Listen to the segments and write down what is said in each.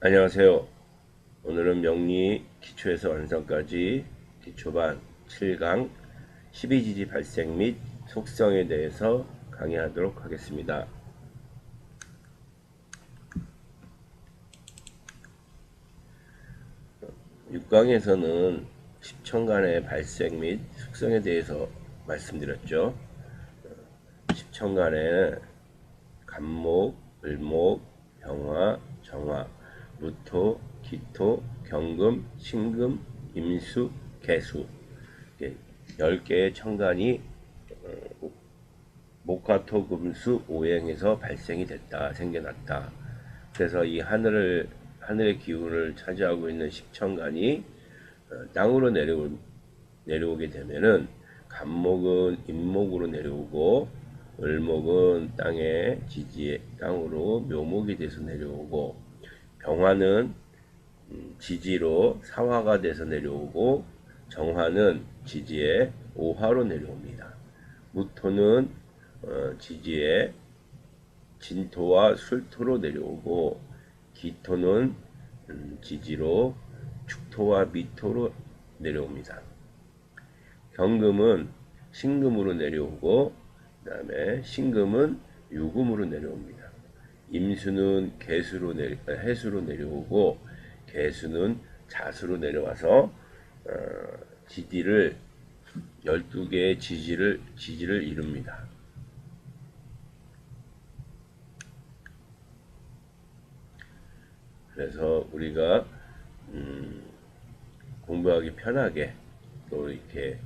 안녕하세요. 오늘은 명리 기초에서 완성까지 기초반 7강 12지지 발생 및 속성에 대해서 강의하도록 하겠습니다. 6강에서는 십천간의 발생 및 속성에 대해서 말씀드렸죠. 십천간에 간목, 을목, 병화, 정화, 무토, 기토, 경금, 신금, 임수, 개수 10개의 천간이 목화토금수 오행에서 발생이 됐다, 생겨났다. 그래서 이 하늘의 기운을 차지하고 있는 십천간이 땅으로 내려오게 되면은 간목은 임목으로 내려오고 을목은 땅에 땅으로 묘목이 돼서 내려오고 병화는 지지로 사화가 돼서 내려오고 정화는 지지에 오화로 내려옵니다. 무토는 지지에 진토와 술토로 내려오고 기토는 지지로 축토와 미토로 내려옵니다. 경금은 신금으로 내려오고 그 다음에 신금은 유금으로 내려옵니다. 임수는 해수로 내려오고 개수는 자수로 내려와서 지지를 12개의 지지를 이룹니다. 그래서 우리가 공부하기 편하게 또 이렇게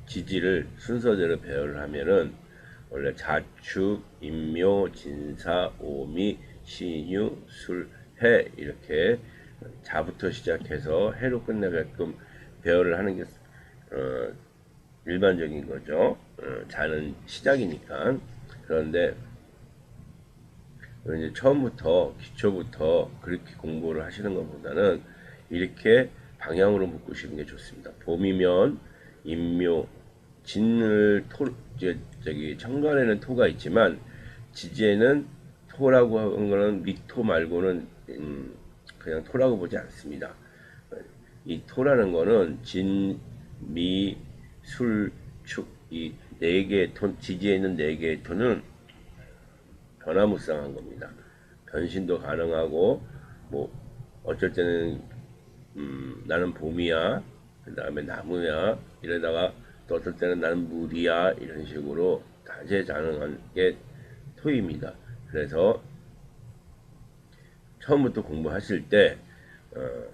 지지를 순서대로 배열을 하면은 원래 자축, 인묘, 진사, 오미, 신유, 술, 해 이렇게 자부터 시작해서 해로 끝내게끔 배열을 하는 게 일반적인 거죠. 자는 시작이니까. 그런데 이제 처음부터 기초부터 그렇게 공부를 하시는 것보다는 이렇게 방향으로 묶으시는 게 좋습니다. 봄이면 인묘, 진을 천간에는 토가 있지만 지지에는 토라고 하는 거는 미토 말고는 그냥 토라고 보지 않습니다. 이 토라는 거는 진, 미, 술, 축 이 네 개의 토, 지지에 있는 네 개의 토는 변화무쌍한 겁니다. 변신도 가능하고 뭐 어쩔 때는 나는 봄이야, 그 다음에 나무야 이러다가 또 어떨 때는 나는 물이야 이런 식으로 다재다능한 게 토입니다. 그래서 처음부터 공부하실 때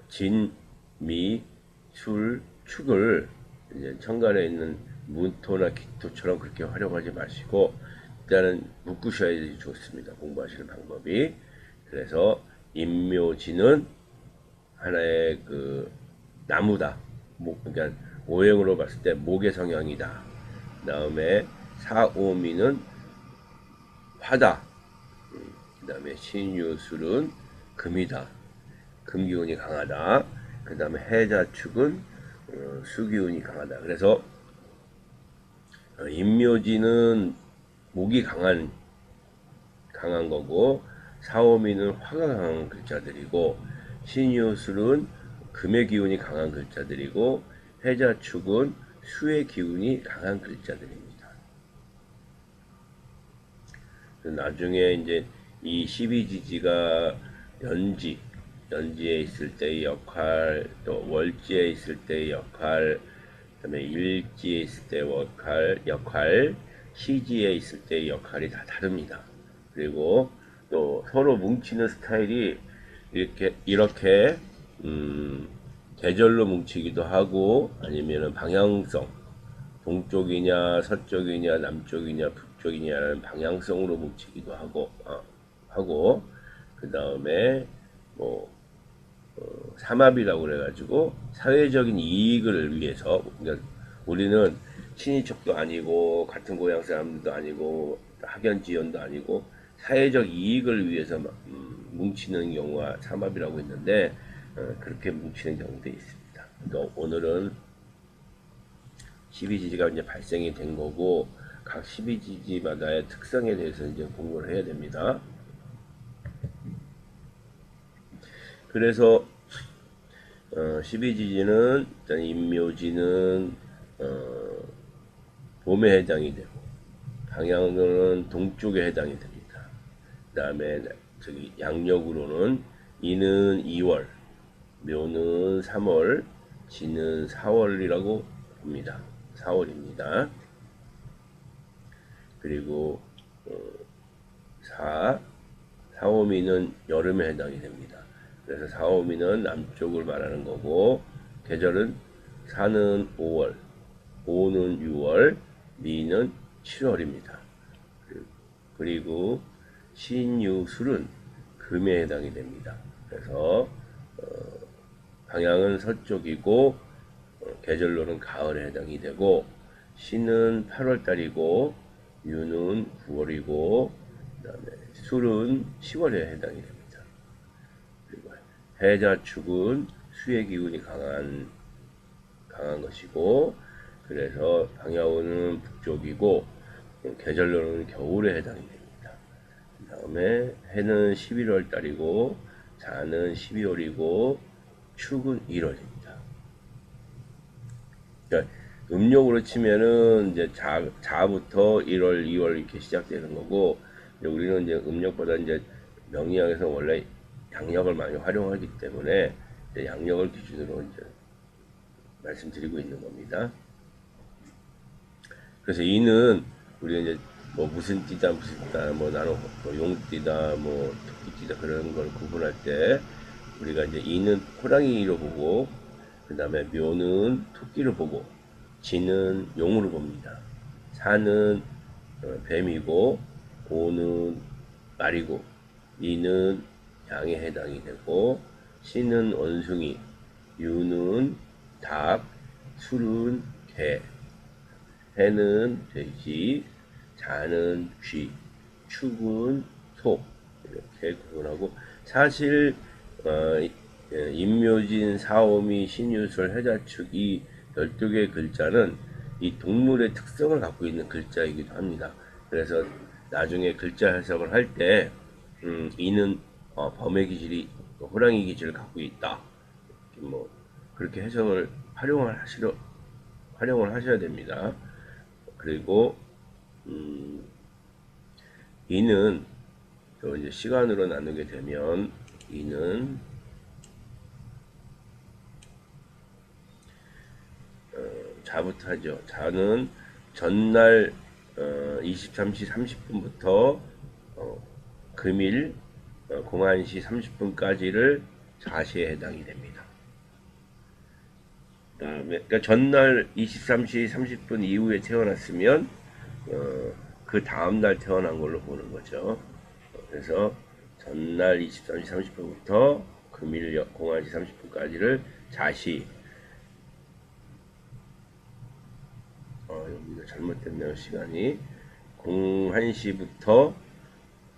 진, 미, 술, 축을 이제 천간에 있는 문토나 기토처럼 그렇게 활용하지 마시고 일단은 묶으셔야 좋습니다. 공부하시는 방법이. 그래서 인묘지는 하나의 그 나무다. 그러니까 오행으로 봤을 때 목의 성향이다. 그 다음에 사오미는 화다. 그 다음에 신유술은 금이다. 금기운이 강하다. 그 다음에 해자축은 수기운이 강하다. 그래서 인묘지는 목이 강한 거고 사오미는 화가 강한 글자들이고 신유술은 금의 기운이 강한 글자들이고 해자축은 수의 기운이 강한 글자들입니다. 나중에 이제 이 12지지가 연지에 있을 때의 역할, 또 월지에 있을 때의 역할, 그다음에 일지에 있을 때의 역할, 시지에 있을 때의 역할이 다 다릅니다. 그리고 또 서로 뭉치는 스타일이 이렇게 계절로 뭉치기도 하고 아니면은 방향성 동쪽이냐 서쪽이냐 남쪽이냐 북쪽이냐라는 방향성으로 뭉치기도 하고 그 다음에 뭐 삼합이라고 그래가지고 사회적인 이익을 위해서 그러니까 우리는 친인척도 아니고 같은 고향 사람들도 아니고 학연지연도 아니고 사회적 이익을 위해서 뭉치는 경우가 삼합이라고 있는데 그렇게 뭉치는 경우도 있습니다. 그러니까 오늘은 12지지가 이제 발생이 된 거고 각 12지지마다의 특성에 대해서 이제 공부를 해야 됩니다. 그래서 12지지는 일단 임묘지는 봄에 해당이 되고 방향으로는 동쪽에 해당이 됩니다. 그 다음에 저기 양력으로는 이는 2월, 묘는 3월, 지는 4월이라고 봅니다. 4월입니다. 그리고 4호미는 여름에 해당이 됩니다. 그래서 4호미는 남쪽을 말하는 거고, 계절은 4는 5월, 5는 6월, 미는 7월입니다. 그리고 신유술은 금에 해당이 됩니다. 그래서 방향은 서쪽이고 계절로는 가을에 해당이 되고, 신은 8월달이고 유는 9월이고 그다음에 술은 10월에 해당이 됩니다. 그리고 해자축은 수의 기운이 강한 것이고, 그래서 방야오는 북쪽이고 계절로는 겨울에 해당이 됩니다. 그 다음에 해는 11월 달이고 자는 12월이고 축은 1월입니다. 그러니까 음력으로 치면은 이제 자부터 1월, 2월 이렇게 시작되는 거고, 이제 우리는 이제 음력보다 이제 명리학에서 원래 양력을 많이 활용하기 때문에 이제 양력을 기준으로 이제 말씀드리고 있는 겁니다. 그래서 이는 우리가 이제 뭐 무슨 띠다 무슨 띠다 뭐 나는 뭐 용띠다 뭐 토끼띠다 그런 걸 구분할 때 우리가 이제 이는 호랑이로 보고, 그 다음에 묘는 토끼로 보고, 지는 용으로 봅니다. 사는 뱀이고, 오는 말이고, 이는 양에 해당이 되고, 신은 원숭이, 유는 닭, 술은 개, 해는 돼지, 자는 쥐, 축은 소, 이렇게 구분하고, 사실 임묘진, 사오미, 신유술, 해자축 이 12개의 글자는 이 동물의 특성을 갖고 있는 글자이기도 합니다. 그래서 나중에 글자 해석을 할 때 이는 범의 기질이 호랑이 기질을 갖고 있다. 뭐 그렇게 해석을 활용을 하셔야 됩니다. 그리고 이는 또 이제 시간으로 나누게 되면 이는 자부터 하죠. 자는 전날 23시 30분부터 금일 01시 30분까지를 자시에 해당이 됩니다. 그다음에 그러니까 전날 23시 30분 이후에 태어났으면 그 다음날 태어난 걸로 보는 거죠. 그래서 전날 23시 30분부터 금일 01시 30분까지를 자시, 여기가 잘못됐네요. 시간이 01시부터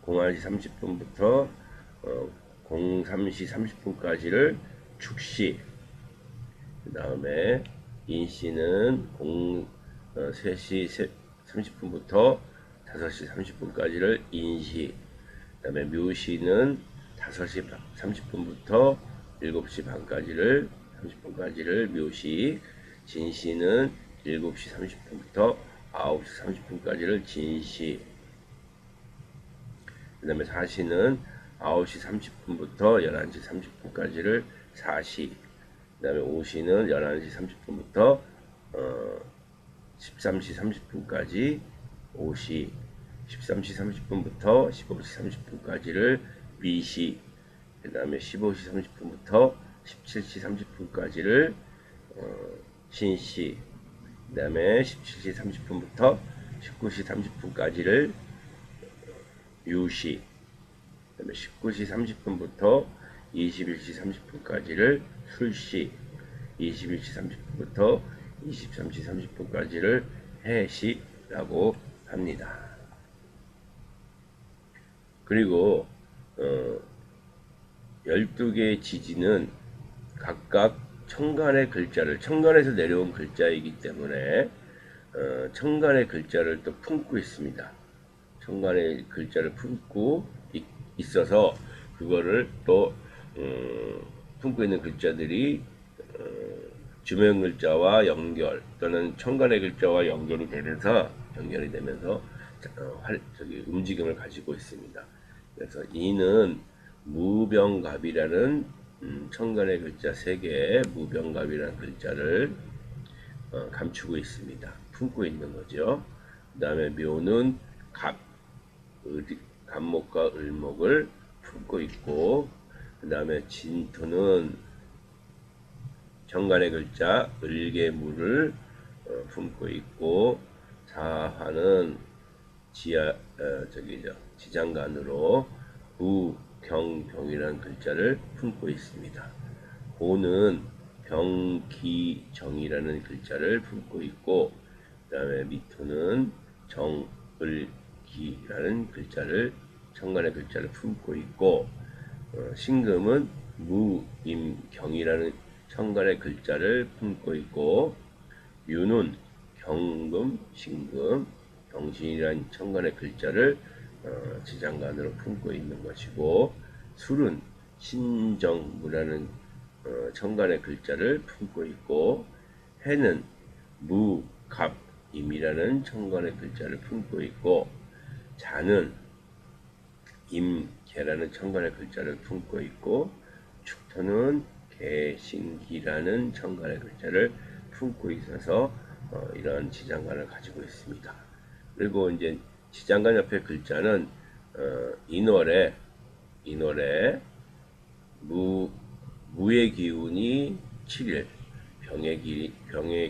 01시 30분부터 03시 30분까지를 축시, 그 다음에 인시는 03시 30분부터 5시 30분까지를 인시, 그 다음에 묘시는 5시 30분부터 7시 반까지를 30분까지를 묘시, 진시는 7시 30분부터 9시 30분까지를 진시, 그 다음에 사시는 9시 30분부터 11시 30분까지를 사시, 그 다음에 오시는 11시 30분부터 13시 30분까지 오시, 13시 30분부터 15시 30분까지를 미시, 그 다음에 15시 30분부터 17시 30분까지를 신시, 그 다음에 17시 30분부터 19시 30분까지를 유시, 그 다음에 19시 30분부터 21시 30분까지를 술시, 21시 30분부터 23시 30분까지를 해시라고 합니다. 그리고 12개의 지지는 각각 천간의 글자를, 천간에서 내려온 글자이기 때문에 천간의 글자를 또 품고 있습니다. 천간의 글자를 품고 있어서 그거를 또 품고 있는 글자들이 주명 글자와 연결 또는 천간의 글자와 연결이 되면서 움직임을 가지고 있습니다. 그래서 이는 무병갑이라는 천간의 글자 3개의 무병갑이라는 글자를 감추고 있습니다. 품고 있는 거죠. 그 다음에 묘는 갑목과 을목을 품고 있고, 그 다음에 진토는 정간의 글자 을개무를 품고 있고, 사화는 지장간으로 부경병이라는 글자를 품고 있습니다. 고는 병기정이라는 글자를 품고 있고, 그 다음에 미토는 정을기라는 글자를 천간의 글자를 품고 있고, 신금은 무임경이라는 천간의 글자를 품고 있고, 유는 경금, 신금, 경신이라는 천간의 글자를 지장간으로 품고 있는 것이고, 술은 신정무라는 천간의 글자를 품고 있고, 해는 무갑임이라는 천간의 글자를 품고 있고, 자는 임개라는 천간의 글자를 품고 있고, 축토는 개신기라는 천간의 글자를 품고 있어서 이런 지장간을 가지고 있습니다. 그리고 이제 지장간 옆에 글자는 인월에 무의 기운이 7일, 병의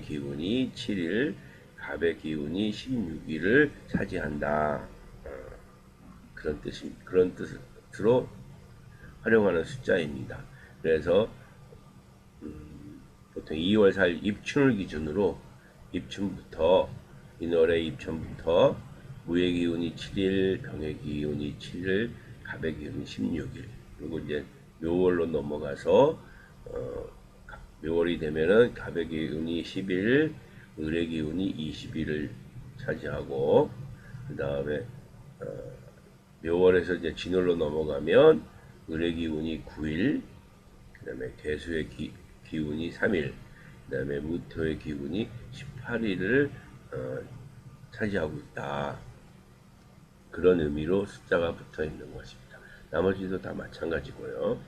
기운이 7일, 갑의 기운이 16일을 차지한다. 그런 뜻으로 활용하는 숫자입니다. 그래서 보통 2월 4일 입춘을 기준으로 인월의 입춘부터 무의 기운이 7일, 병의 기운이 7일, 갑의 기운이 16일. 그리고 이제 묘월로 넘어가서 묘월이 되면은 갑의 기운이 10일, 을의 기운이 20일을 차지하고, 그 다음에 묘월에서 이제 진월로 넘어가면 을의 기운이 9일, 그 다음에 개수의 기운이 3일, 그 다음에 무토의 기운이 18일을 차지하고 있다. 그런 의미로 숫자가 붙어 있는 것입니다. 나머지도 다 마찬가지고요.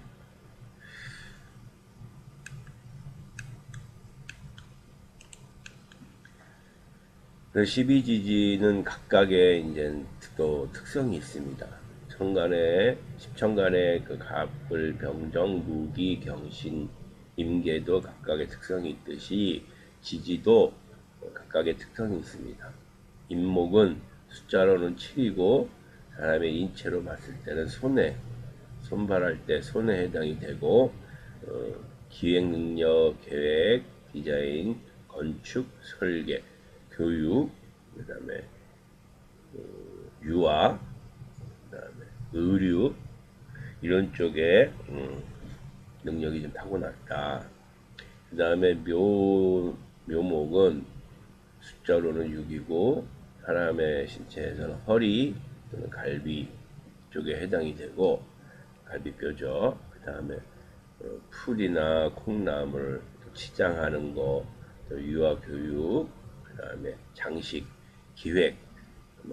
그 12지지는 각각의 이제 또 특성이 있습니다. 십천간의 그 갑을, 병정, 무기, 경신, 임계도 각각의 특성이 있듯이 지지도 각각의 특성이 있습니다. 임목은 숫자로는 7이고 사람의 인체로 봤을 때는 손발할 때 손에 해당이 되고, 기획 능력, 계획, 디자인, 건축, 설계, 교육, 그 다음에 유아, 그 다음에 의류, 이런 쪽에 능력이 좀 타고났다. 그 다음에 묘목은 숫자로는 6이고 사람의 신체에서는 허리 또는 갈비 쪽에 해당이 되고, 갈비뼈죠. 그 다음에 풀이나 콩나물 치장하는 거, 또 유아 교육, 그 다음에 장식, 기획,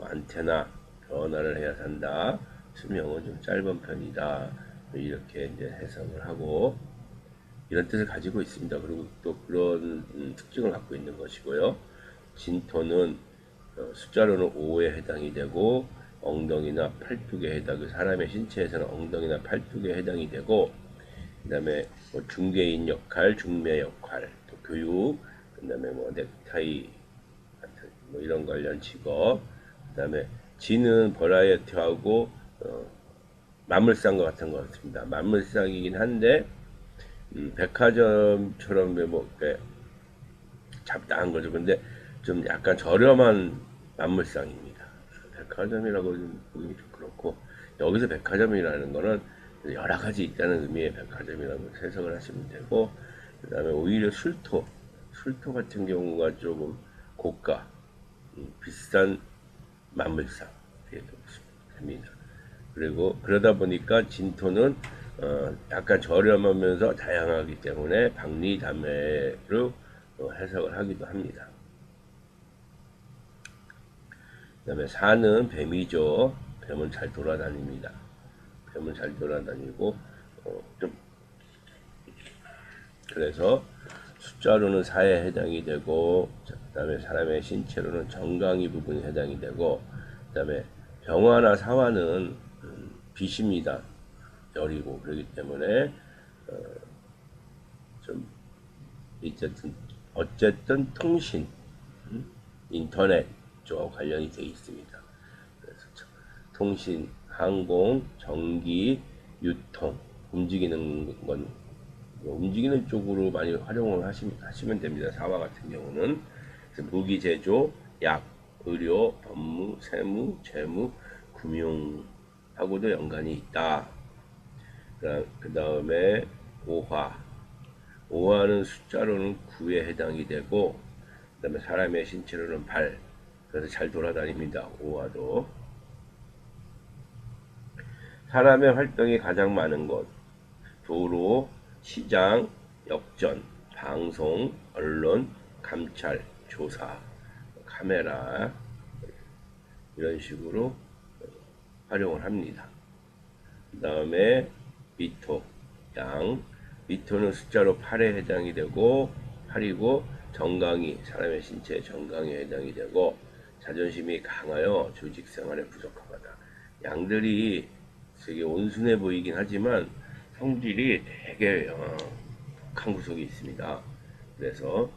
안테나, 변화를 해야 산다. 수명은 좀 짧은 편이다. 이렇게 이제 해석을 하고 이런 뜻을 가지고 있습니다. 그리고 또 그런 특징을 갖고 있는 것이고요. 진토는 숫자로는 5에 해당이 되고 엉덩이나 팔뚝에 사람의 신체에서는 엉덩이나 팔뚝에 해당이 되고, 그 다음에 중개인 역할, 중매 역할, 또 교육, 그 다음에 넥타이 같은 이런 관련 직업, 그 다음에 지는 버라이어티하고 만물상과 같은 것 같습니다. 만물상이긴 한데 백화점처럼 잡다한 거죠. 근데 좀 약간 저렴한 만물상입니다. 백화점이라고 보기 좀 그렇고, 여기서 백화점이라는 거는 여러 가지 있다는 의미의 백화점이라고 해석을 하시면 되고, 그 다음에 오히려 술토 같은 경우가 조금 고가, 비싼 만물상 이렇게 됩니다. 그리고 그러다 보니까 진토는 약간 저렴하면서 다양하기 때문에 박리담회로 해석을 하기도 합니다. 그 다음에 사는 뱀이죠. 뱀은 잘 돌아다닙니다. 뱀은 잘 돌아다니고 좀 그래서 숫자로는 사에 해당이 되고, 그 다음에 사람의 신체로는 정강이 부분이 해당이 되고, 그 다음에 병화나 사화는 빛입니다. 열이고 그렇기 때문에 좀 어쨌든 통신, 인터넷 쪽하고 관련이 되어 있습니다. 그래서 통신, 항공, 전기, 유통, 움직이는 쪽으로 많이 활용을 하시면 됩니다. 사화 같은 경우는 무기 제조, 약, 의료, 법무, 세무, 재무, 금융하고도 연관이 있다. 그 다음에 오화. 오화는 숫자로는 9에 해당이 되고, 그 다음에 사람의 신체로는 발. 그래서 잘 돌아다닙니다. 오화도. 사람의 활동이 가장 많은 곳. 도로, 시장, 역전, 방송, 언론, 감찰, 조사, 카메라 이런 식으로 활용을 합니다. 그 다음에 미토, 양. 미토는 숫자로 8에 해당이 되고 8이고 정강이 사람의 신체 정강에 해당이 되고 자존심이 강하여 조직 생활에 부족하다. 양들이 되게 온순해 보이긴 하지만 성질이 되게 독한 구석이 있습니다. 그래서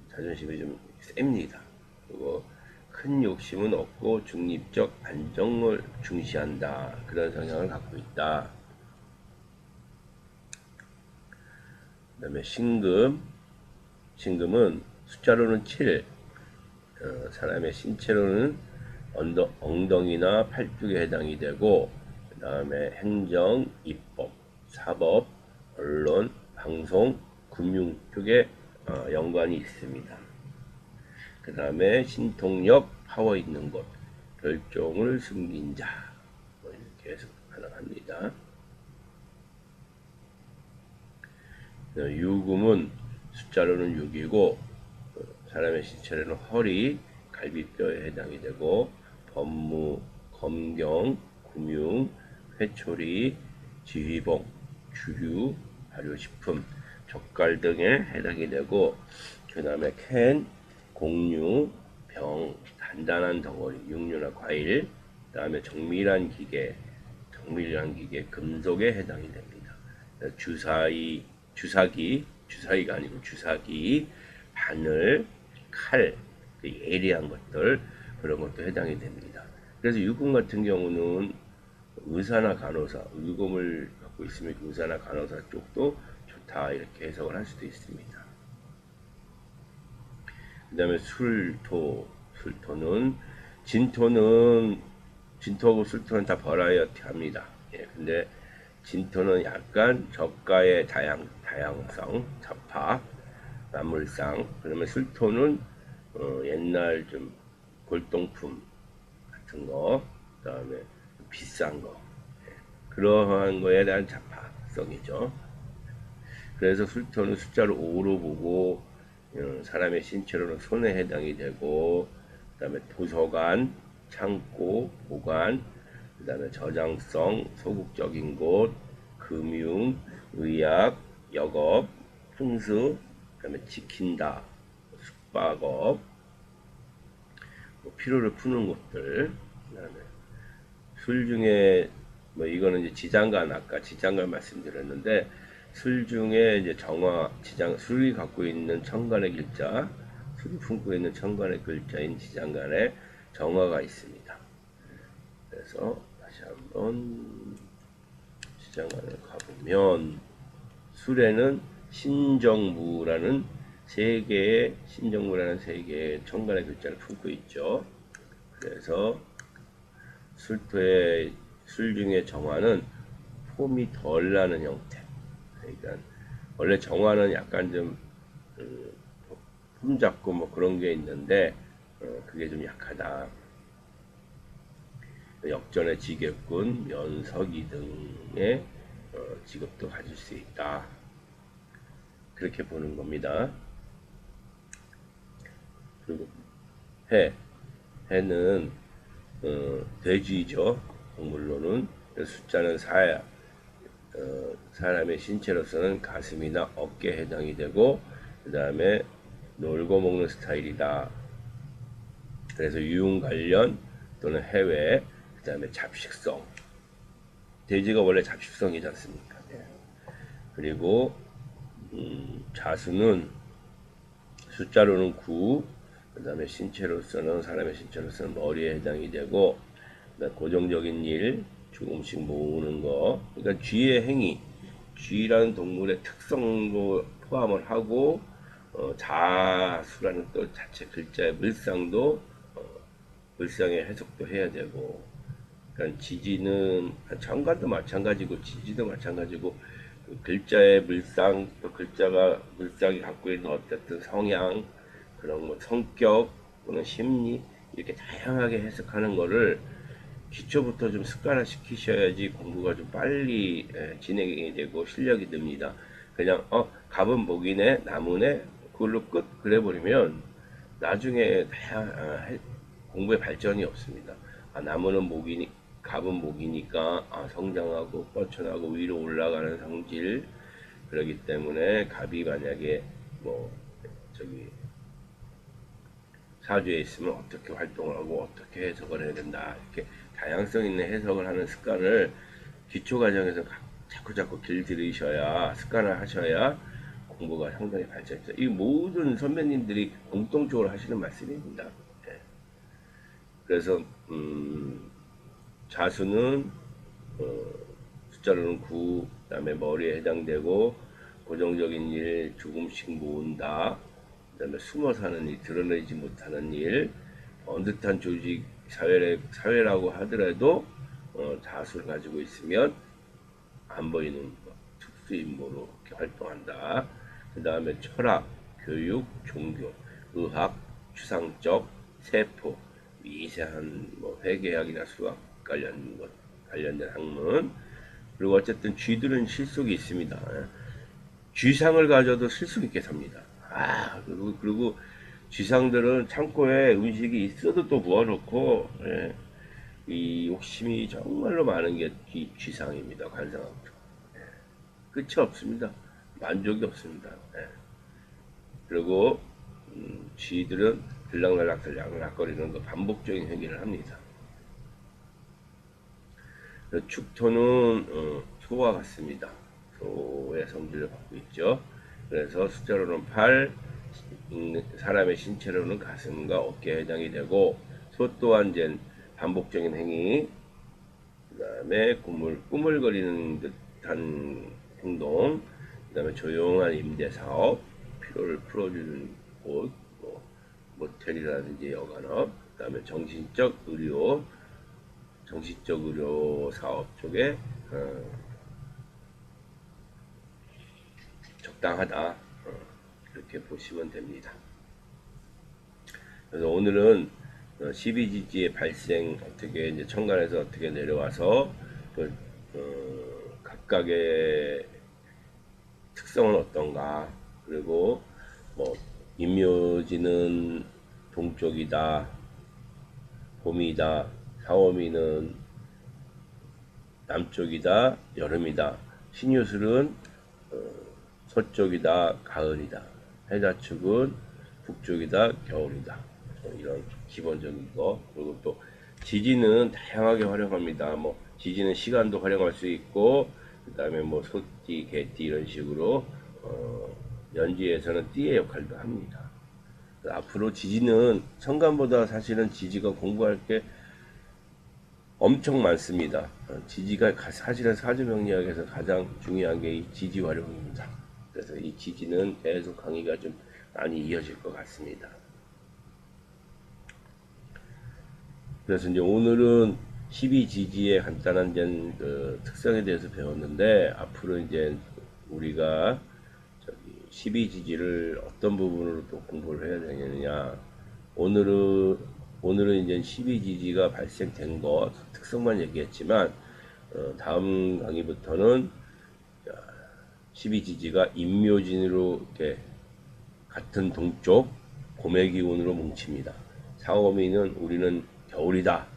자존심이 좀 셉니다. 그리고 큰 욕심은 없고 중립적 안정을 중시한다. 그런 성향을 갖고 있다. 그 다음에 신금. 신금은 숫자로는 7, 사람의 신체로는 엉덩이나 팔뚝에 해당이 되고, 그 다음에 행정, 입법, 사법, 언론, 방송, 금융 쪽에 연관이 있습니다. 그 다음에 신통력, 파워 있는 곳, 결정을 숨긴 자, 이렇게 해서 가능합니다. 유금은 숫자로는 6이고 사람의 신체로는 허리, 갈비뼈에 해당이 되고 법무, 검경, 금융, 회초리, 지휘봉, 주류, 발효식품, 젓갈 등에 해당이 되고 그 다음에 캔, 공유, 병, 단단한 덩어리, 육류나 과일, 그 다음에 정밀한 기계, 금속에 해당이 됩니다. 주사기가 아니고 주사기, 바늘, 칼, 예리한 것들 그런 것도 해당이 됩니다. 그래서 유금 같은 경우는 의사나 간호사, 유금을 갖고 있으면 의사나 간호사 쪽도 좋다 이렇게 해석을 할 수도 있습니다. 그 다음에 술토는 진토하고 술토는 다 버라이어티합니다. 예, 근데 진토는 약간 저가의 다양성, 잡화, 나물상. 그러면 술토는 옛날 좀 골동품 같은 거, 그다음에 비싼 거, 그러한 거에 대한 잡화성이죠. 그래서 술토는 숫자를 5로 보고 사람의 신체로는 손에 해당이 되고, 그다음에 도서관, 창고, 보관, 그다음에 저장성, 소극적인 곳, 금융, 의학, 역업, 풍수, 그다음에 지킨다, 숙박업, 피로를 푸는 곳들. 그다음에 술 중에 이거는 이제 지장간, 아까 지장간 말씀드렸는데 술 중에 이제 술이 갖고 있는 천간의 글자, 술이 품고 있는 천간의 글자인 지장간에 정화가 있습니다. 그래서 다시 한번 지장간에 가보면 술에는 신정무라는 세 개의 천간의 글자를 품고 있죠. 그래서 술 중에 정화는 폼이 덜 나는 형태. 그러니까 원래 정화는 약간 좀 폼 잡고 그런 게 있는데 그게 좀 약하다. 역전의 지게꾼, 면석이 등의 직업도 가질 수 있다. 그렇게 보는 겁니다. 그리고 해는 돼지죠. 동물로는 숫자는 4야. 사람의 신체로서는 가슴이나 어깨에 해당이 되고, 그 다음에 놀고 먹는 스타일이다. 그래서 유흥 관련 또는 해외, 그 다음에 잡식성. 돼지가 원래 잡식성이지 않습니까? 네. 그리고 자수는 숫자로는 9, 그 다음에 신체로서는 사람의 신체로서는 머리에 해당이 되고, 고정적인 일, 조금씩 모으는 거. 그러니까 쥐의 행위, 쥐라는 동물의 특성도 포함을 하고, 자수라는 또 자체 글자의 물상도 물상의 해석도 해야 되고, 그러니까 지지는 정관도 마찬가지고 지지도 마찬가지고 그 글자의 물상 또 글자가 물상이 갖고 있는 어쨌든 성향 그런 뭐 성격 또는 심리 이렇게 다양하게 해석하는 거를 기초부터 좀 습관화 시키셔야지 공부가 좀 빨리 진행이 되고 실력이 듭니다. 그냥 갑은 목이네 나무네 그걸로 끝 그래 버리면 나중에 공부에 발전이 없습니다. 나무는 목이니 갑은 목이니까 성장하고 뻗쳐나고 위로 올라가는 성질 그러기 때문에 갑이 만약에 뭐 저기 사주에 있으면 어떻게 활동을 하고 어떻게 해석을 해야 된다 이렇게 다양성 있는 해석을 하는 습관을 기초 과정에서 자꾸 길들이셔야 습관을 하셔야 공부가 상당히 발전해요. 이 모든 선배님들이 공통적으로 하시는 말씀입니다. 예. 그래서 자수는 숫자로는 9, 그다음에 머리에 해당되고 고정적인 일 조금씩 모은다. 그다음에 숨어 사는 일, 드러내지 못하는 일, 언뜻한 조직 사회라고 하더라도 자수를 가지고 있으면 안 보이는 특수인물로 이렇게 활동한다. 그 다음에 철학, 교육, 종교, 의학, 추상적, 세포, 미세한 뭐 회계학이나 수학 관련된 학문. 그리고 어쨌든 쥐들은 실속이 있습니다. 쥐상을 가져도 실속 있게 삽니다. 그리고 쥐상들은 창고에 음식이 있어도 또 부어놓고 이 욕심이 정말로 많은 게 쥐상입니다. 관상학적. 끝이 없습니다. 만족이 없습니다. 그리고 쥐들은 들락날락거리는 그 반복적인 행위를 합니다. 축토는 소와 같습니다. 소의 성질을 갖고 있죠. 그래서 숫자로는 8, 사람의 신체로는 가슴과 어깨에 해당이 되고 소 또한 이제 반복적인 행위, 그 다음에 꾸물거리는 듯한 행동, 그 다음에 조용한 임대 사업, 피로를 풀어주는 곳, 뭐 모텔이라든지 여관업, 그 다음에 정신적 의료 사업 쪽에 적당하다 그렇게 보시면 됩니다. 그래서 오늘은 12지지의 발생 어떻게 이제 천간에서 어떻게 내려와서 그 각각의 특성은 어떤가 그리고 뭐 임묘지는 동쪽이다 봄이다 사오미는 남쪽이다 여름이다 신유술은 서쪽이다 가을이다 해자축은 북쪽이다 겨울이다 이런 기본적인 거 그리고 또 지지는 다양하게 활용합니다. 뭐 지지는 시간도 활용할 수 있고 그 다음에 뭐 소띠 개띠 이런 식으로 연지에서는 띠의 역할도 합니다. 앞으로 지지는 천간보다 사실은 지지가 공부할 게 엄청 많습니다. 지지가 사실은 사주명리학에서 가장 중요한 게 이 지지 활용입니다. 그래서 이 지지는 계속 강의가 좀 많이 이어질 것 같습니다. 그래서 이제 오늘은 12지지의 간단한 그 특성에 대해서 배웠는데 앞으로 이제 우리가 12지지를 어떤 부분으로 또 공부를 해야 되느냐 오늘은 오늘은 이제 12지지가 발생된 것 특성만 얘기했지만 다음 강의부터는 12지지가 인묘진으로 이렇게 같은 동쪽 봄의 기운으로 뭉칩니다. 4, 5미는 우리는 겨울이다.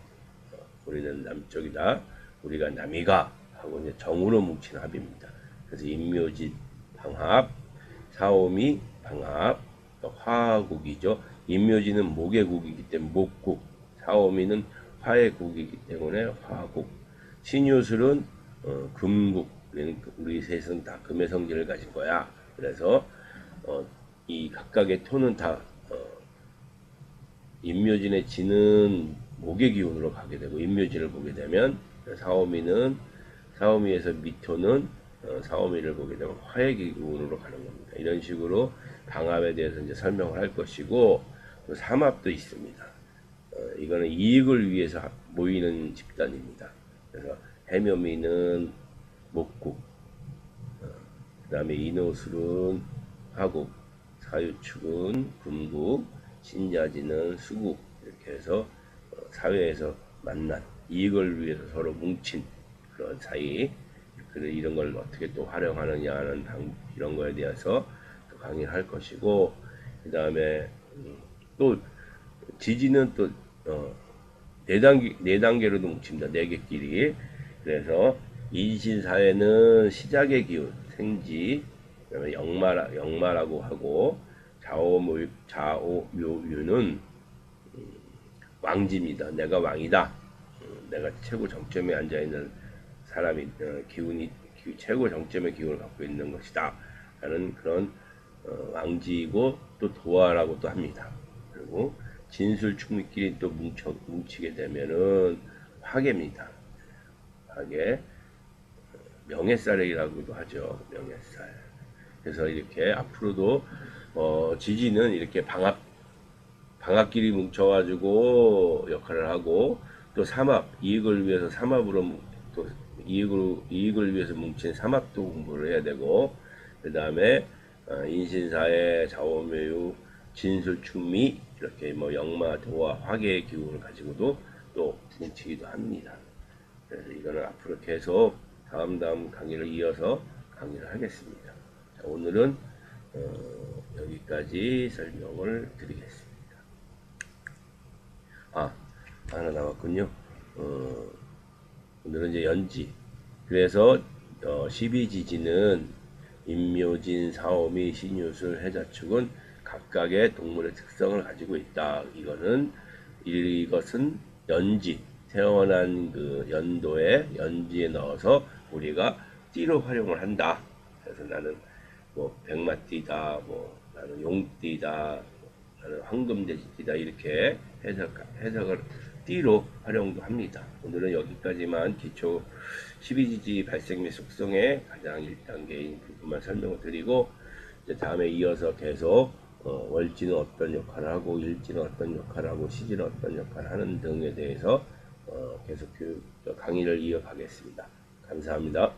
우리는 남쪽이다. 우리가 남이가 하고 이제 정으로 뭉친 합입니다. 그래서 인묘진 방합, 4, 5미 방합, 화국이죠. 인묘진은 목의 국이기 때문에 목국, 4, 5미는 화의 국이기 때문에 화국, 신유술은 금국, 우리 셋은 다 금의 성질을 가진 거야. 그래서 이 각각의 토는 다 인묘진의 진은 목의 기운으로 가게 되고 인묘진을 보게 되면 사오미에서 미토는 사오미를 보게 되면 화의 기운으로 가는 겁니다. 이런 식으로 방합에 대해서 이제 설명을 할 것이고 또 삼합도 있습니다. 이거는 이익을 위해서 모이는 집단입니다. 그래서 해묘미는 목국, 그 다음에 인호술은 화국, 사유축은 금국, 신자지는 수국 이렇게 해서 사회에서 만난 이익을 위해서 서로 뭉친 그런 사이 그래 이런 걸 어떻게 또 활용하느냐 하는 이런 거에 대해서 또 강의를 할 것이고 그 다음에 또 지지는 또 네 단계로도 뭉칩니다. 네 개끼리. 그래서 인신사회는 시작의 기운 생지 그다음에 영마라고 하고 좌오묘유는 왕지입니다. 내가 왕이다. 내가 최고 정점에 앉아 있는 사람이 최고 정점의 기운을 갖고 있는 것이다. 라는 그런 왕지이고 또 도화라고도 합니다. 그리고 진술축미끼리 또 뭉치게 되면은 화계입니다. 화계 명예살이라고도 하죠. 명예살. 그래서 이렇게 앞으로도 지지는 이렇게 방합끼리 뭉쳐가지고 역할을 하고 또 삼합 이익을 위해서 삼합으로 또 이익을 위해서 뭉친 삼합도 공부를 해야 되고 그 다음에 인신사회 좌오묘유 진술충미 이렇게 뭐 영마 도화 화계의 기운을 가지고도 또 뭉치기도 합니다. 그래서 이거는 앞으로 계속 다음 강의를 이어서 강의를 하겠습니다. 자, 오늘은 여기까지 설명을 드리겠습니다. 하나 남았군요. 오늘은 이제 연지. 그래서 12지지는 인묘진, 사오미, 신유술, 해자축은 각각의 동물의 특성을 가지고 있다. 이것은 연지, 태어난 그 연도에 연지에 넣어서 우리가 띠로 활용을 한다. 그래서 나는 뭐 백마띠다, 뭐 나는 용띠다, 나는 황금돼지띠다 이렇게 해석을 띠로 활용도 합니다. 오늘은 여기까지만 기초 12지지 발생 및 속성의 가장 1단계인 부분만 설명을 드리고 이제 다음에 이어서 계속 월지는 어떤 역할을 하고 일지는 어떤 역할을 하고 시지는 어떤 역할을 하는 등에 대해서 계속 강의를 이어가겠습니다. 감사합니다.